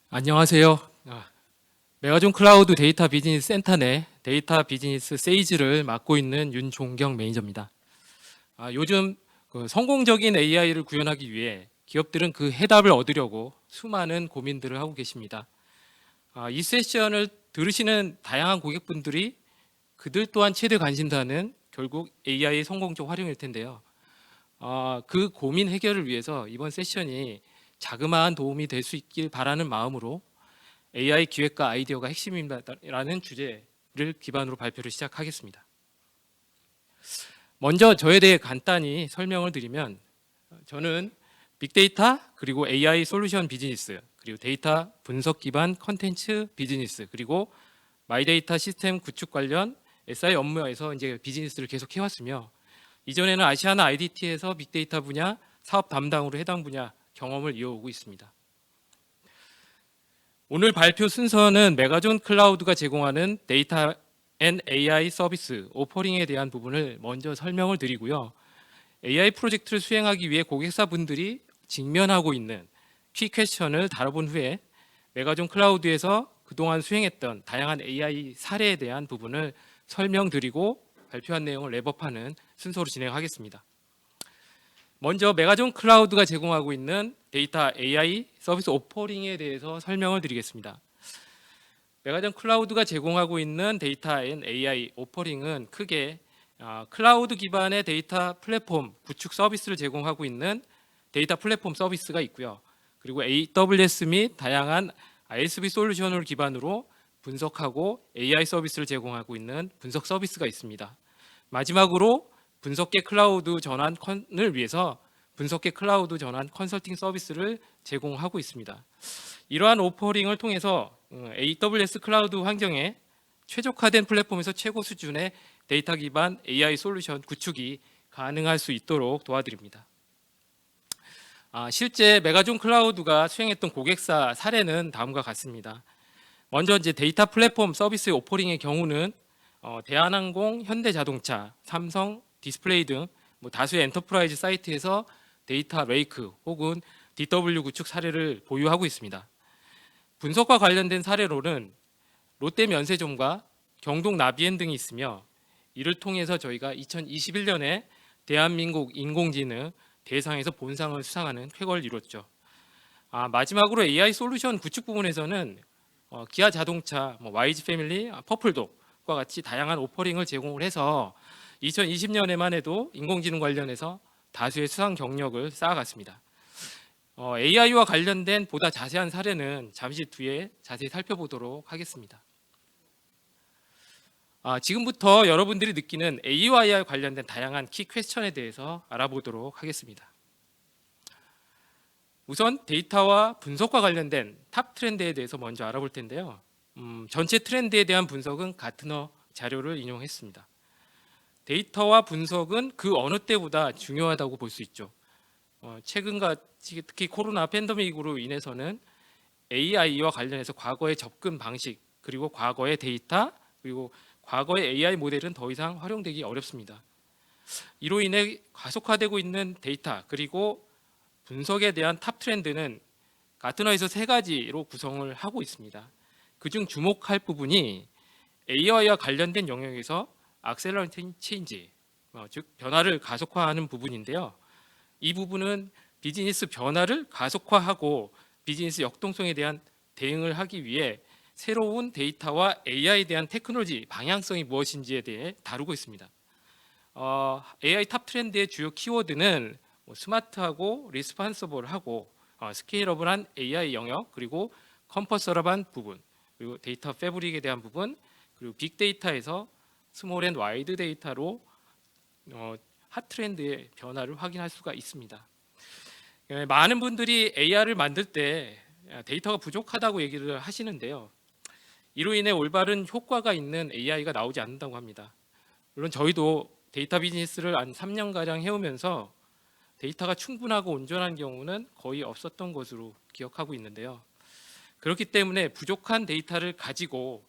안녕하세요. 메가존 클라우드 데이터 비즈니스 센터 내 데이터 비즈니스 세이즈를 맡고 있는 윤종경 매니저입니다. 요즘 성공적인 AI를 구현하기 위해 기업들은 그 해답을 얻으려고 수많은 고민들을 하고 계십니다. 이 세션을 들으시는 다양한 고객분들이 그들 또한 최대 관심사는 결국 AI의 성공적 활용일 텐데요. 그 고민 해결을 위해서 이번 세션이 자그마한 도움이 될 수 있길 바라는 마음으로 AI 기획과 아이디어가 핵심이라는 주제를 기반으로 발표를 시작하겠습니다. 먼저 저에 대해 간단히 설명을 드리면 저는 빅데이터 그리고 AI 솔루션 비즈니스 그리고 데이터 분석 기반 컨텐츠 비즈니스 그리고 마이데이터 시스템 구축 관련 SI 업무에서 이제 비즈니스를 계속 해왔으며 이전에는 아시아나 IDT에서 빅데이터 분야 사업 담당으로 해당 분야 경험을 이어오고 있습니다. 오늘 발표 순서는 메가존 클라우드가 제공하는 데이터 앤 AI 서비스 오퍼링에 대한 부분을 먼저 설명을 드리고요. AI 프로젝트를 수행하기 위해 고객사분들이 직면하고 있는 키 퀘스천을 다뤄본 후에 메가존 클라우드에서 그동안 수행했던 다양한 AI 사례에 대한 부분을 설명드리고 발표한 내용을 랩업하는 순서로 진행하겠습니다. 먼저 메가존 클라우드가 제공하고 있는 데이터 AI 서비스 오퍼링에 대해서 설명을 드리겠습니다. 메가존 클라우드가 제공하고 있는 데이터 앤 AI 오퍼링은 크게 클라우드 기반의 데이터 플랫폼 구축 서비스를 제공하고 있는 데이터 플랫폼 서비스가 있고요. 그리고 AWS 및 다양한 ISV 솔루션을 기반으로 분석하고 AI 서비스를 제공하고 있는 분석 서비스가 있습니다. 마지막으로 분석계 클라우드 전환을 위해서 분석계 클라우드 전환 컨설팅 서비스를 제공하고 있습니다. 이러한 오퍼링을 통해서 AWS 클라우드 환경에 최적화된 플랫폼에서 최고 수준의 데이터 기반 AI 솔루션 구축이 가능할 수 있도록 도와드립니다. 실제 메가존 클라우드가 수행했던 고객사 사례는 다음과 같습니다. 먼저 이제 데이터 플랫폼 서비스 오퍼링의 경우는 대한항공, 현대자동차, 삼성, 디스플레이 등 다수의 엔터프라이즈 사이트에서 데이터 레이크 혹은 DW 구축 사례를 보유하고 있습니다. 분석과 관련된 사례로는 롯데면세점과 경동 나비엔 등이 있으며 이를 통해서 저희가 2021년에 대한민국 인공지능 대상에서 본상을 수상하는 쾌거를 이뤘죠. 마지막으로 AI 솔루션 구축 부분에서는 기아 자동차, YG 패밀리, 퍼플독과 같이 다양한 오퍼링을 제공을 해서 2020년에만 해도 인공지능 관련해서 다수의 수상 경력을 쌓아갔습니다. AI와 관련된 보다 자세한 사례는 잠시 뒤에 자세히 살펴보도록 하겠습니다. 지금부터 여러분들이 느끼는 AI와 관련된 다양한 키 퀘스천에 대해서 알아보도록 하겠습니다. 우선 데이터와 분석과 관련된 탑 트렌드에 대해서 먼저 알아볼 텐데요. 전체 트렌드에 대한 분석은 가트너 자료를 인용했습니다. 데이터와 분석은 그 어느 때보다 중요하다고 볼 수 있죠. 최근같이 특히 코로나 팬데믹으로 인해서는 AI와 관련해서 과거의 접근 방식 그리고 과거의 데이터 그리고 과거의 AI 모델은 더 이상 활용되기 어렵습니다. 이로 인해 가속화되고 있는 데이터 그리고 분석에 대한 탑 트렌드는 가트너에서 세 가지로 구성을 하고 있습니다. 그중 주목할 부분이 AI와 관련된 영역에서 accelerating change, 즉 변화를 가속화하는 부분인데요. 이 부분은 비즈니스 변화를 가속화하고 비즈니스 역동성에 대한 대응을 하기 위해 새로운 데이터와 AI에 대한 테크놀로지 방향성이 무엇인지에 대해 다루고 있습니다. AI 탑 트렌드의 주요 키워드는 스마트하고 리스폰서블하고 스케일러블한 AI 영역 그리고 컴퍼서블한 부분 그리고 데이터 패브릭에 대한 부분 그리고 빅데이터에서 스몰 앤 와이드 데이터로 핫 트렌드의 변화를 확인할 수가 있습니다. 많은 분들이 AI를 만들 때 데이터가 부족하다고 얘기를 하시는데요. 이로 인해 올바른 효과가 있는 AI가 나오지 않는다고 합니다. 물론 저희도 데이터 비즈니스를 한 3년가량 해오면서 데이터가 충분하고 온전한 경우는 거의 없었던 것으로 기억하고 있는데요. 그렇기 때문에 부족한 데이터를 가지고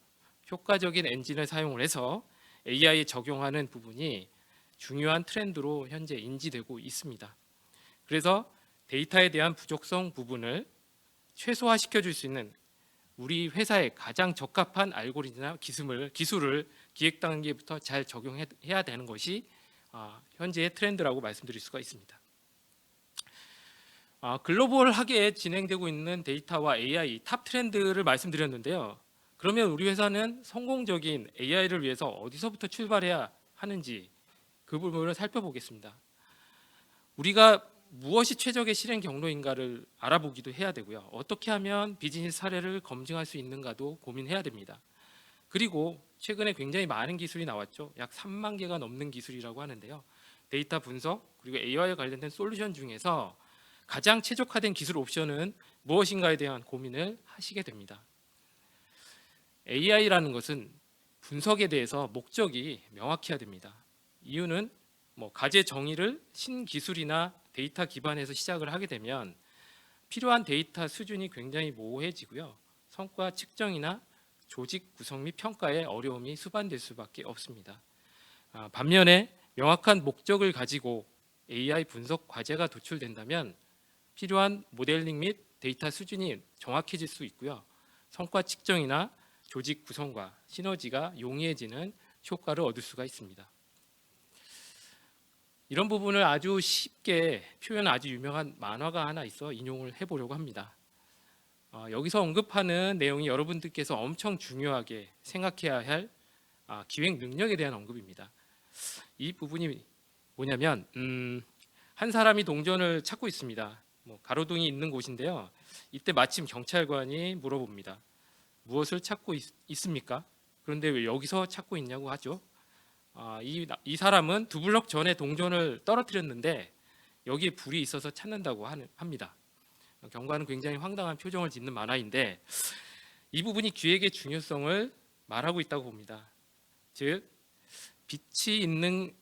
효과적인 엔진을 사용을 해서 AI에 적용하는 부분이 중요한 트렌드로 현재 인지되고 있습니다. 그래서 데이터에 대한 부족성 부분을 최소화시켜 줄 수 있는 우리 회사에 가장 적합한 알고리즘이나 기술을 기획 단계부터 잘 적용해야 되는 것이 현재의 트렌드라고 말씀드릴 수가 있습니다. 글로벌하게 진행되고 있는 데이터와 AI 탑 트렌드를 말씀드렸는데요. 그러면 우리 회사는 성공적인 AI를 위해서 어디서부터 출발해야 하는지 그 부분을 살펴보겠습니다. 우리가 무엇이 최적의 실행 경로인가를 알아보기도 해야 되고요. 어떻게 하면 비즈니스 사례를 검증할 수 있는가도 고민해야 됩니다. 그리고 최근에 굉장히 많은 기술이 나왔죠. 약 3만 개가 넘는 기술이라고 하는데요. 데이터 분석 그리고 AI와 관련된 솔루션 중에서 가장 최적화된 기술 옵션은 무엇인가에 대한 고민을 하시게 됩니다. AI라는 것은 분석에 대해서 목적이 명확해야 됩니다. 이유는 가제 정의를 신기술이나 데이터 기반에서 시작을 하게 되면 필요한 데이터 수준이 굉장히 모호해지고요. 성과 측정이나 조직 구성 및 평가에 어려움이 수반될 수밖에 없습니다. 반면에 명확한 목적을 가지고 AI 분석 과제가 도출된다면 필요한 모델링 및 데이터 수준이 정확해질 수 있고요. 성과 측정이나 조직 구성과 시너지가 용이해지는 효과를 얻을 수가 있습니다. 이런 부분을 아주 쉽게 표현한 아주 유명한 만화가 하나 있어 인용을 해보려고 합니다. 여기서 언급하는 내용이 여러분들께서 엄청 중요하게 생각해야 할 기획 능력에 대한 언급입니다. 이 부분이 뭐냐면 한 사람이 동전을 찾고 있습니다. 가로등이 있는 곳인데요. 이때 마침 경찰관이 물어봅니다. 무엇을 찾고 있습니까? 그런데 왜 여기서 찾고 있냐고 하죠. 이 사람은 두 블럭 전에 동전을 떨어뜨렸는데 여기에 불이 있어서 찾는다고 합니다. 경관은 굉장히 황당한 표정을 짓는 만화인데 이 부분이 기획의 중요성을 말하고 있다고 봅니다. 즉 빛이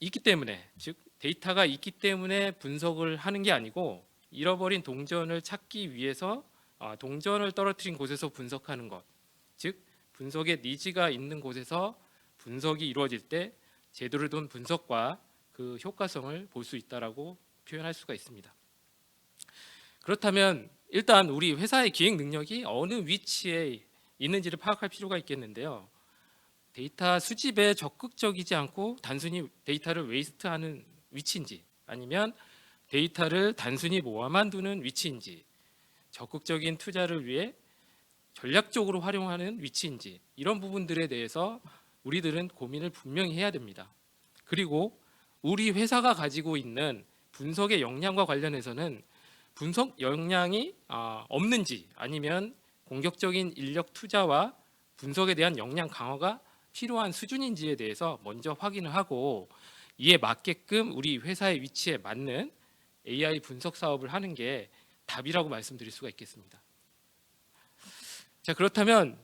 있기 때문에, 즉 데이터가 있기 때문에 분석을 하는 게 아니고 잃어버린 동전을 찾기 위해서 동전을 떨어뜨린 곳에서 분석하는 것, 즉 분석의 니즈가 있는 곳에서 분석이 이루어질 때 제대로 된 분석과 그 효과성을 볼 수 있다라고 표현할 수가 있습니다. 그렇다면 일단 우리 회사의 기획 능력이 어느 위치에 있는지를 파악할 필요가 있겠는데요. 데이터 수집에 적극적이지 않고 단순히 데이터를 웨이스트하는 위치인지, 아니면 데이터를 단순히 모아만 두는 위치인지, 적극적인 투자를 위해 전략적으로 활용하는 위치인지, 이런 부분들에 대해서 우리들은 고민을 분명히 해야 됩니다. 그리고 우리 회사가 가지고 있는 분석의 역량과 관련해서는 분석 역량이 없는지, 아니면 공격적인 인력 투자와 분석에 대한 역량 강화가 필요한 수준인지에 대해서 먼저 확인을 하고 이에 맞게끔 우리 회사의 위치에 맞는 AI 분석 사업을 하는 게 답이라고 말씀드릴 수가 있겠습니다. 자, 그렇다면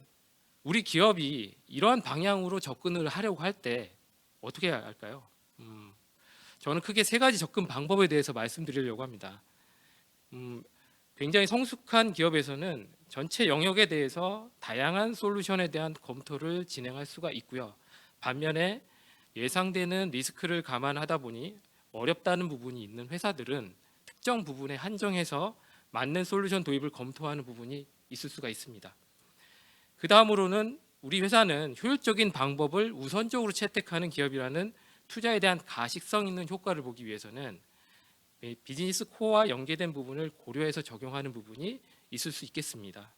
우리 기업이 이러한 방향으로 접근을 하려고 할 때 어떻게 해야 할까요? 저는 크게 세 가지 접근 방법에 대해서 말씀드리려고 합니다. 굉장히 성숙한 기업에서는 전체 영역에 대해서 다양한 솔루션에 대한 검토를 진행할 수가 있고요. 반면에 예상되는 리스크를 감안하다 보니 어렵다는 부분이 있는 회사들은 특정 부분에 한정해서 맞는 솔루션 도입을 검토하는 부분이 있을 수가 있습니다. 그 다음으로는 우리 회사는 효율적인 방법을 우선적으로 채택하는 기업이라는 투자에 대한 가식성 있는 효과를 보기 위해서는 비즈니스 코어와 연계된 부분을 고려해서 적용하는 부분이 있을 수 있겠습니다.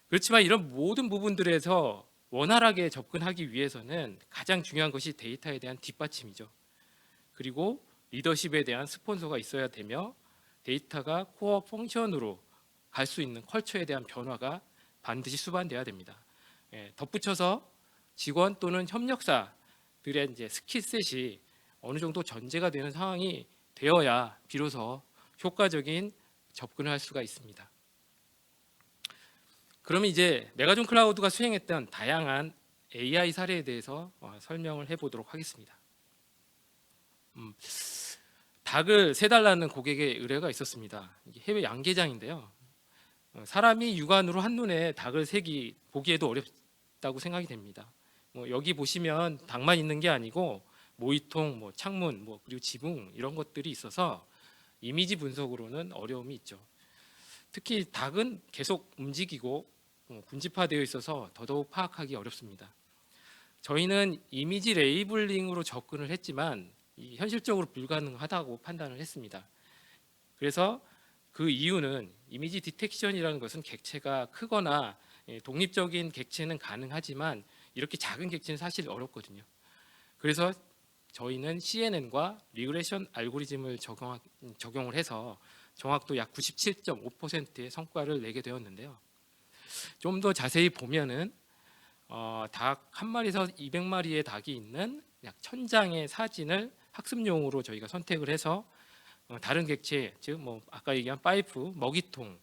그렇지만 이런 모든 부분들에서 원활하게 접근하기 위해서는 가장 중요한 것이 데이터에 대한 뒷받침이죠. 그리고 리더십에 대한 스폰서가 있어야 되며 데이터가 코어 펑션으로 갈 수 있는 컬처에 대한 변화가 반드시 수반돼야 됩니다. 덧붙여서 직원 또는 협력사들의 스킬셋이 어느 정도 전제가 되는 상황이 되어야 비로소 효과적인 접근을 할 수가 있습니다. 그러면 이제 메가존 클라우드가 수행했던 다양한 AI 사례에 대해서 설명을 해보도록 하겠습니다. 닭을 세달라는 고객의 의뢰가 있었습니다. 이게 해외 양계장인데요. 사람이 육안으로 한눈에 닭을 보기에도 어렵다고 생각이 됩니다. 여기 보시면 닭만 있는 게 아니고 모이통, 창문, 그리고 지붕 이런 것들이 있어서 이미지 분석으로는 어려움이 있죠. 특히 닭은 계속 움직이고 군집화되어 있어서 더더욱 파악하기 어렵습니다. 저희는 이미지 레이블링으로 접근을 했지만 현실적으로 불가능하다고 판단을 했습니다. 그래서 그 이유는 이미지 디텍션이라는 것은 객체가 크거나 독립적인 객체는 가능하지만 이렇게 작은 객체는 사실 어렵거든요. 그래서 저희는 CNN과 리그레션 알고리즘을 적용을 해서 정확도 약 97.5%의 성과를 내게 되었는데요. 좀 더 자세히 보면은 닭 한 마리에서 200마리의 닭이 있는 약 1000장의 사진을 학습용으로 저희가 선택을 해서 다른 객체, 즉 아까 얘기한 파이프, 먹이통,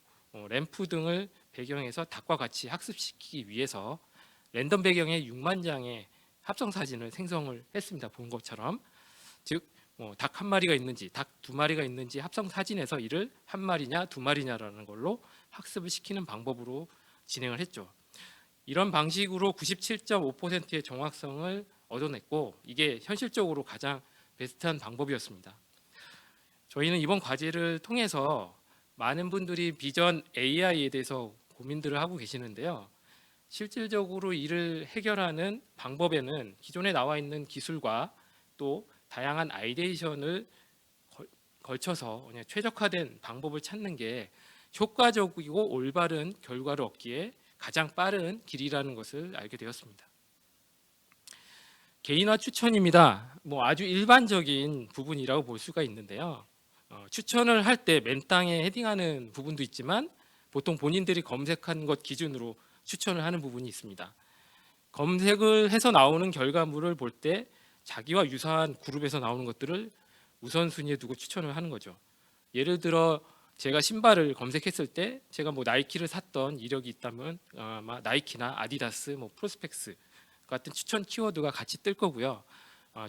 램프 등을 배경에서 닭과 같이 학습시키기 위해서 랜덤 배경의 6만 장의 합성 사진을 생성을 했습니다. 본 것처럼, 즉 닭 한 마리가 있는지, 닭 두 마리가 있는지 합성 사진에서 이를 한 마리냐 두 마리냐라는 걸로 학습을 시키는 방법으로 진행을 했죠. 이런 방식으로 97.5%의 정확성을 얻어냈고 이게 현실적으로 가장 베스트한 방법이었습니다. 저희는 이번 과제를 통해서 많은 분들이 비전 AI에 대해서 고민들을 하고 계시는데요. 실질적으로 이를 해결하는 방법에는 기존에 나와 있는 기술과 또 다양한 아이데이션을 걸쳐서 그냥 최적화된 방법을 찾는 게 효과적이고 올바른 결과를 얻기에 가장 빠른 길이라는 것을 알게 되었습니다. 개인화 추천입니다. 아주 일반적인 부분이라고 볼 수가 있는데요. 추천을 할 때 맨땅에 헤딩하는 부분도 있지만 보통 본인들이 검색한 것 기준으로 추천을 하는 부분이 있습니다. 검색을 해서 나오는 결과물을 볼 때 자기와 유사한 그룹에서 나오는 것들을 우선순위에 두고 추천을 하는 거죠. 예를 들어 제가 신발을 검색했을 때 제가 나이키를 샀던 이력이 있다면 아마 나이키나 아디다스, 프로스펙스 같은 추천 키워드가 같이 뜰 거고요.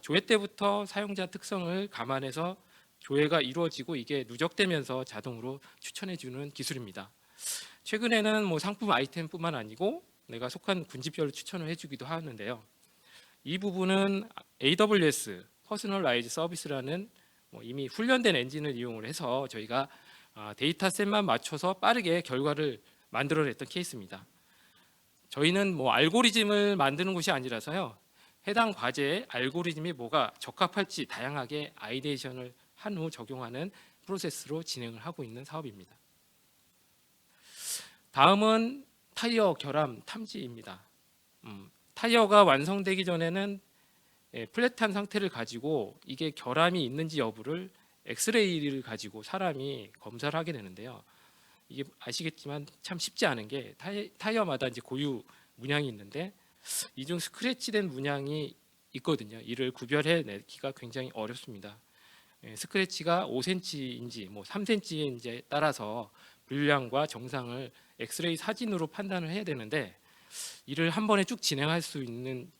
조회 때부터 사용자 특성을 감안해서 조회가 이루어지고 이게 누적되면서 자동으로 추천해주는 기술입니다. 최근에는 상품 아이템뿐만 아니고 내가 속한 군집별로 추천을 해주기도 하는데요. 이 부분은 AWS 퍼스널라이즈 서비스라는 이미 훈련된 엔진을 이용을 해서 저희가 데이터셋만 맞춰서 빠르게 결과를 만들어냈던 케이스입니다. 저희는 알고리즘을 만드는 곳이 아니라서요. 해당 과제에 알고리즘이 뭐가 적합할지 다양하게 아이데이션을 한 후 적용하는 프로세스로 진행을 하고 있는 사업입니다. 다음은 타이어 결함 탐지입니다. 타이어가 완성되기 전에는 플랫한 상태를 가지고 이게 결함이 있는지 여부를 엑스레이를 가지고 사람이 검사를 하게 되는데요. 이게 아시겠지만 참 쉽지 않은 게 타이어마다 이제 고유 문양이 있는데 이 중 스크래치된 문양이 있거든요. 이를 구별해내기가 굉장히 어렵습니다. 스크래치가 5cm인지 3cm인지에 따라서 불량과 정상을 엑스레이 사진으로 판단을 해야 되는데 이를 한 번에 쭉 진행할 수 있는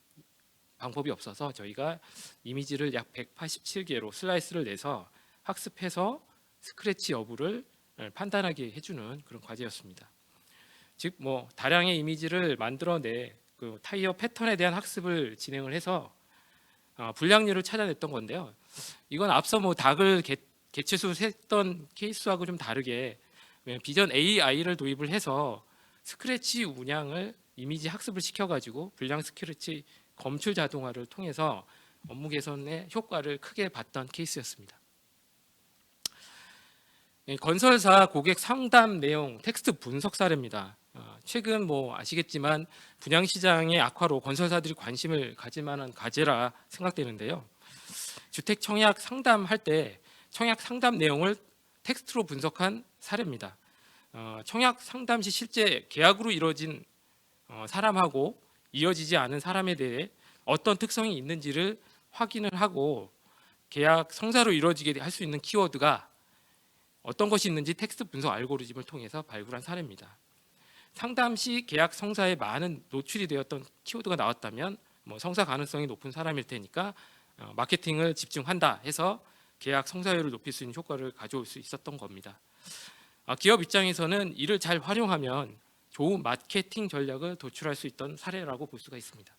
방법이 없어서 저희가 이미지를 약 187개로 슬라이스를 내서 학습해서 스크래치 여부를 판단하게 해주는 그런 과제였습니다. 즉 다량의 이미지를 만들어내 그 타이어 패턴에 대한 학습을 진행을 해서 불량률을 찾아냈던 건데요. 이건 앞서 닭을 개체수 셌던 케이스하고 좀 다르게 비전 AI를 도입을 해서 스크래치 문양을 이미지 학습을 시켜가지고 불량 스크래치 검출 자동화를 통해서 업무 개선의 효과를 크게 봤던 케이스였습니다. 건설사 고객 상담 내용 텍스트 분석 사례입니다. 최근 아시겠지만 분양시장의 악화로 건설사들이 관심을 가질 만한 과제라 생각되는데요. 주택 청약 상담할 때 청약 상담 내용을 텍스트로 분석한 사례입니다. 청약 상담 시 실제 계약으로 이루어진 사람하고 이어지지 않은 사람에 대해 어떤 특성이 있는지를 확인을 하고 계약 성사로 이루어지게 할 수 있는 키워드가 어떤 것이 있는지 텍스트 분석 알고리즘을 통해서 발굴한 사례입니다. 상담 시 계약 성사에 많은 노출이 되었던 키워드가 나왔다면 성사 가능성이 높은 사람일 테니까 마케팅을 집중한다 해서 계약 성사율을 높일 수 있는 효과를 가져올 수 있었던 겁니다. 기업 입장에서는 이를 잘 활용하면 좋은 마케팅 전략을 도출할 수 있던 사례라고 볼 수가 있습니다.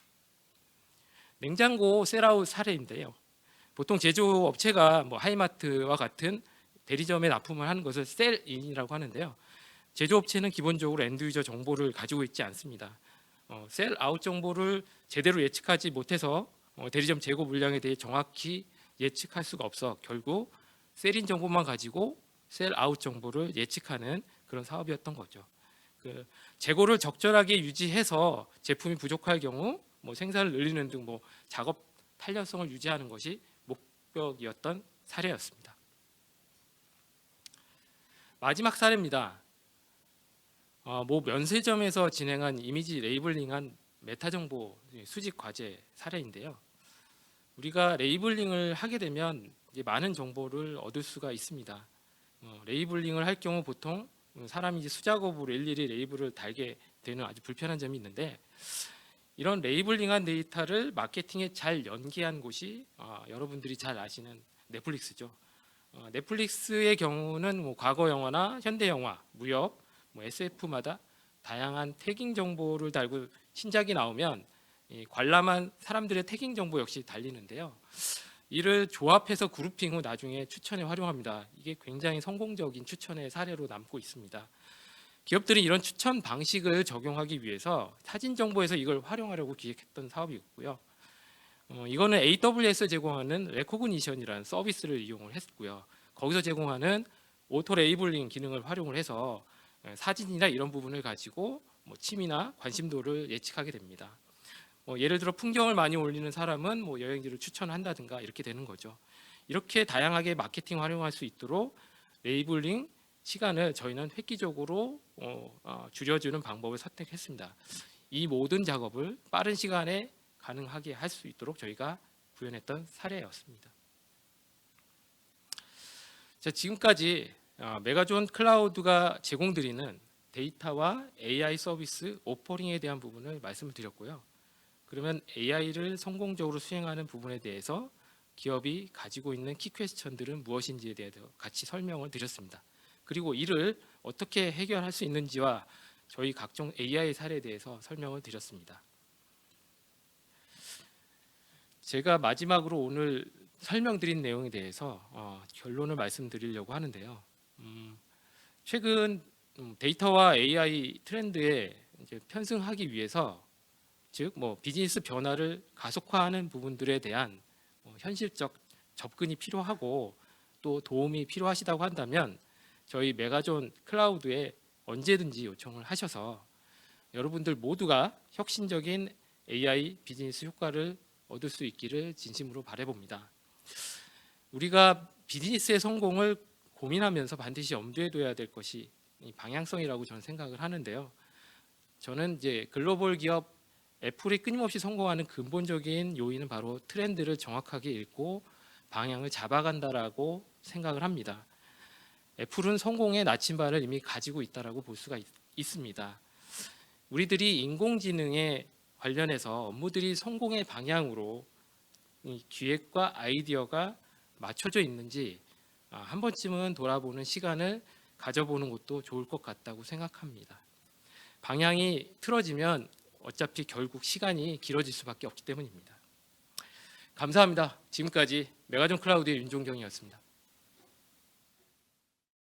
냉장고 셀아웃 사례인데요. 보통 제조업체가 하이마트와 같은 대리점에 납품을 하는 것을 셀인이라고 하는데요. 제조업체는 기본적으로 엔드 유저 정보를 가지고 있지 않습니다. 셀 아웃 정보를 제대로 예측하지 못해서 대리점 재고 물량에 대해 정확히 예측할 수가 없어 결국 셀인 정보만 가지고 셀 아웃 정보를 예측하는 그런 사업이었던 거죠. 그 재고를 적절하게 유지해서 제품이 부족할 경우 생산을 늘리는 등 작업 탄력성을 유지하는 것이 목적이었던 사례였습니다. 마지막 사례입니다. 모 면세점에서 진행한 이미지 레이블링한 메타 정보 수집 과제 사례인데요. 우리가 레이블링을 하게 되면 이제 많은 정보를 얻을 수가 있습니다. 레이블링을 할 경우 보통 사람이 이제 수작업으로 일일이 레이블을 달게 되는 아주 불편한 점이 있는데 이런 레이블링한 데이터를 마케팅에 잘 연계한 곳이 여러분들이 잘 아시는 넷플릭스죠. 넷플릭스의 경우는 과거 영화나 현대 영화, 무협, SF마다 다양한 태깅 정보를 달고 신작이 나오면 관람한 사람들의 태깅 정보 역시 달리는데요. 이를 조합해서 그룹핑 후 나중에 추천에 활용합니다. 이게 굉장히 성공적인 추천의 사례로 남고 있습니다. 기업들이 이런 추천 방식을 적용하기 위해서 사진 정보에서 이걸 활용하려고 기획했던 사업이 있고요. 이거는 AWS 제공하는 레코그니션이라는 서비스를 이용을 했고요. 거기서 제공하는 오토 레이블링 기능을 활용을 해서 사진이나 이런 부분을 가지고 취미나 관심도를 예측하게 됩니다. 예를 들어 풍경을 많이 올리는 사람은 여행지를 추천한다든가 이렇게 되는 거죠. 이렇게 다양하게 마케팅 활용할 수 있도록 레이블링 시간을 저희는 획기적으로 줄여주는 방법을 선택했습니다. 이 모든 작업을 빠른 시간에 가능하게 할 수 있도록 저희가 구현했던 사례였습니다. 자, 지금까지 메가존 클라우드가 제공드리는 데이터와 AI 서비스 오퍼링에 대한 부분을 말씀을 드렸고요. 그러면 AI를 성공적으로 수행하는 부분에 대해서 기업이 가지고 있는 키 퀘스천들은 무엇인지에 대해서 같이 설명을 드렸습니다. 그리고 이를 어떻게 해결할 수 있는지와 저희 각종 AI 사례에 대해서 설명을 드렸습니다. 제가 마지막으로 오늘 설명드린 내용에 대해서 결론을 말씀드리려고 하는데요. 최근 데이터와 AI 트렌드에 이제 편승하기 위해서 즉 비즈니스 변화를 가속화하는 부분들에 대한 현실적 접근이 필요하고 또 도움이 필요하시다고 한다면 저희 메가존 클라우드에 언제든지 요청을 하셔서 여러분들 모두가 혁신적인 AI 비즈니스 효과를 얻을 수 있기를 진심으로 바라봅니다. 우리가 비즈니스의 성공을 고민하면서 반드시 염두에 둬야 될 것이 이 방향성이라고 저는 생각을 하는데요. 저는 이제 글로벌 기업 애플이 끊임없이 성공하는 근본적인 요인은 바로 트렌드를 정확하게 읽고 방향을 잡아간다라고 생각을 합니다. 애플은 성공의 나침반을 이미 가지고 있다라고 볼 수가 있습니다. 우리들이 인공지능에 관련해서 업무들이 성공의 방향으로 이 기획과 아이디어가 맞춰져 있는지 한 번쯤은 돌아보는 시간을 가져보는 것도 좋을 것 같다고 생각합니다. 방향이 틀어지면 어차피 결국 시간이 길어질 수밖에 없기 때문입니다. 감사합니다. 지금까지 메가존 클라우드의 윤종경이었습니다.